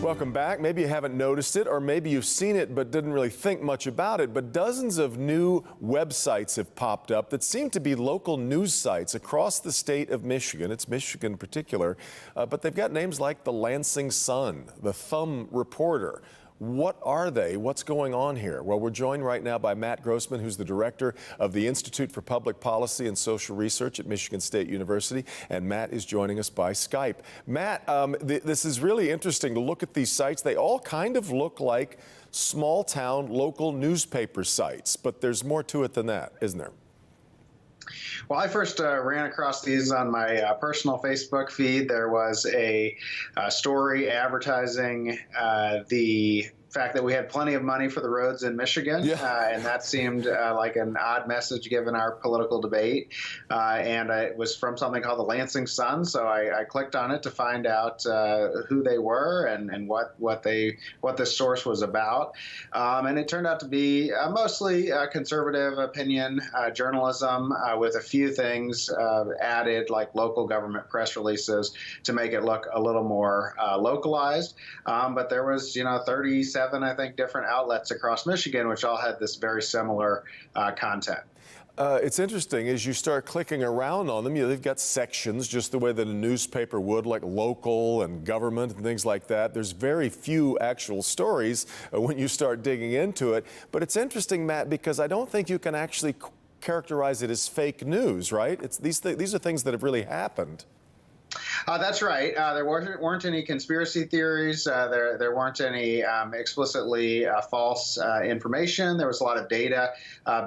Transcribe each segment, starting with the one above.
Welcome back. Maybe you haven't noticed it, or maybe you've seen it but didn't really think much about it, but dozens of new websites have popped up that seem to be local news sites across the state of Michigan. It's Michigan in particular, but they've got names like the Lansing Sun, the Thumb Reporter. What are they? What's going on here? Well, we're joined right now by Matt Grossman, who's the director of the Institute for Public Policy and Social Research at Michigan State University, and Matt is joining us by Skype. Matt, this is really interesting to look at these sites. They all kind of look like small-town local newspaper sites, but there's more to it than that, isn't there? Well, I first ran across these on my personal Facebook feed. There was a story advertising the fact that we had plenty of money for the roads in Michigan, and that seemed like an odd message given our political debate. And it was from something called the Lansing Sun, so I clicked on it to find out who they were and what this source was about. And it turned out to be mostly conservative opinion journalism with a few things added, like local government press releases, to make it look a little more localized. But there was, 37, I think, different outlets across Michigan, which all had this very similar content. It's interesting, as you start clicking around on them, they've got sections just the way that a newspaper would, like local and government and things like that. There's very few actual stories when you start digging into it. But it's interesting, Matt, because I don't think you can actually characterize it as fake news, right? These are things that have really happened. That's right. There weren't any conspiracy theories. There weren't any explicitly false information. There was a lot of data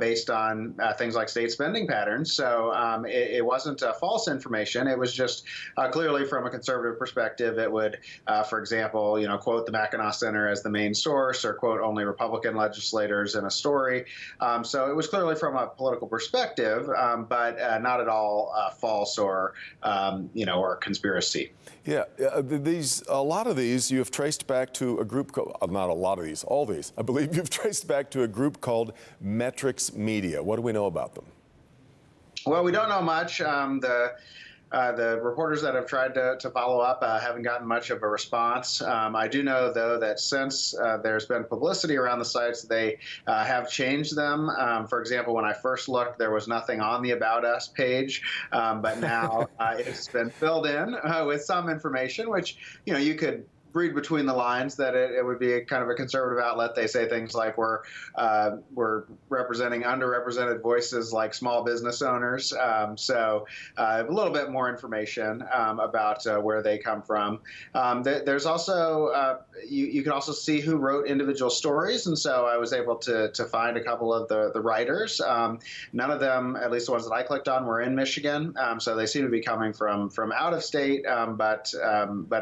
based on things like state spending patterns. So it wasn't false information. It was just clearly from a conservative perspective. It would, for example, quote the Mackinac Center as the main source, or quote only Republican legislators in a story. So it was clearly from a political perspective, but not at all false or or conspiracy. Yeah, a lot of these you have traced back to a group called, not a lot of these, all these, I believe you've traced back to a group called Metrics Media. What do we know about them? Well, we don't know much. The reporters that have tried to follow up haven't gotten much of a response. I do know, though, that since there's been publicity around the sites, they have changed them. For example, when I first looked, there was nothing on the About Us page, but now it's been filled in with some information, which, you could read between the lines that it would be a kind of a conservative outlet. They say things like we're representing underrepresented voices like small business owners. So a little bit more information about where they come from. There's also, you can also see who wrote individual stories. And so I was able to find a couple of the writers. None of them, at least the ones that I clicked on, were in Michigan. So they seem to be coming from out of state, but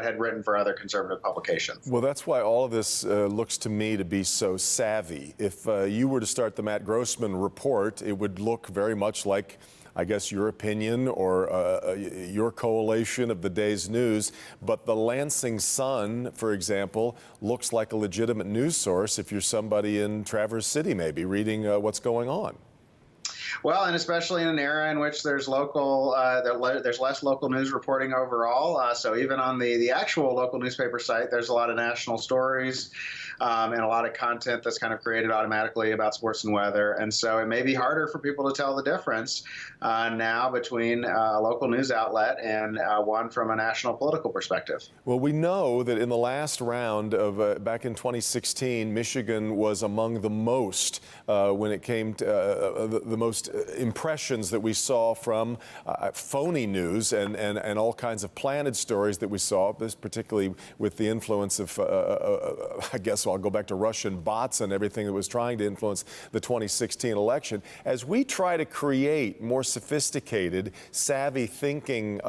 had written for other conservative publications. Well, that's why all of this looks to me to be so savvy. If you were to start the Matt Grossman report, it would look very much like, I guess, your opinion or your collation of the day's news. But the Lansing Sun, for example, looks like a legitimate news source if you're somebody in Traverse City, maybe, reading what's going on. Well, and especially in an era in which there's there's less local news reporting overall. So even on the actual local newspaper site, there's a lot of national stories and a lot of content that's kind of created automatically about sports and weather. And so it may be harder for people to tell the difference now between a local news outlet and one from a national political perspective. Well, we know that in the last round of back in 2016, Michigan was among the most when it came to the most impressions that we saw from phony news and all kinds of planted stories that we saw, this particularly with the influence of, I guess I'll go back to Russian bots and everything that was trying to influence the 2016 election. As we try to create more sophisticated, savvy thinking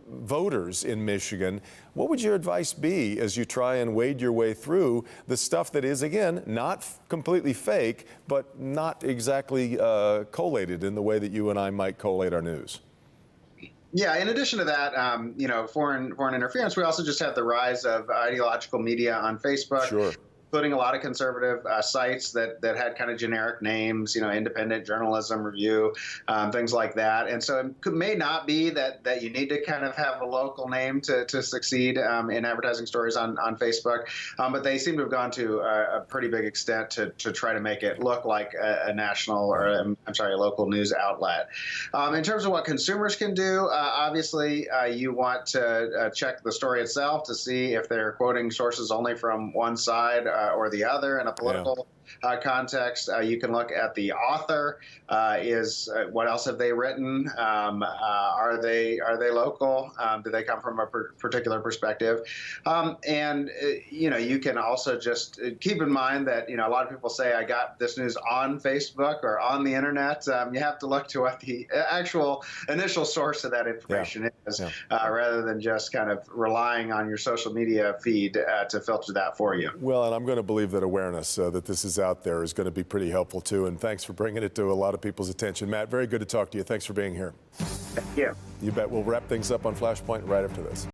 voters in Michigan, what would your advice be as you try and wade your way through the stuff that is, again, not completely fake, but not exactly collated in the way that you and I might collate our news? Yeah, in addition to that, foreign interference, we also just have the rise of ideological media on Facebook. Sure. including a lot of conservative sites that had kind of generic names, independent journalism review, things like that. And so it may not be that you need to kind of have a local name to succeed in advertising stories on Facebook, but they seem to have gone to a pretty big extent to try to make it look like a national, or a local news outlet. In terms of what consumers can do, obviously you want to check the story itself to see if they're quoting sources only from one side or the other in a political context. You can look at the author. What else have they written? Are they local? Do they come from a particular perspective? You can also just keep in mind that a lot of people say, I got this news on Facebook or on the internet. You have to look to what the actual initial source of that information is, rather than just kind of relying on your social media feed to filter that for you. Well, and I'm going to believe that awareness that this is out there is going to be pretty helpful too. And thanks for bringing it to a lot of people's attention. Matt, very good to talk to you. Thanks for being here. Thank you. You bet. We'll wrap things up on Flashpoint right after this.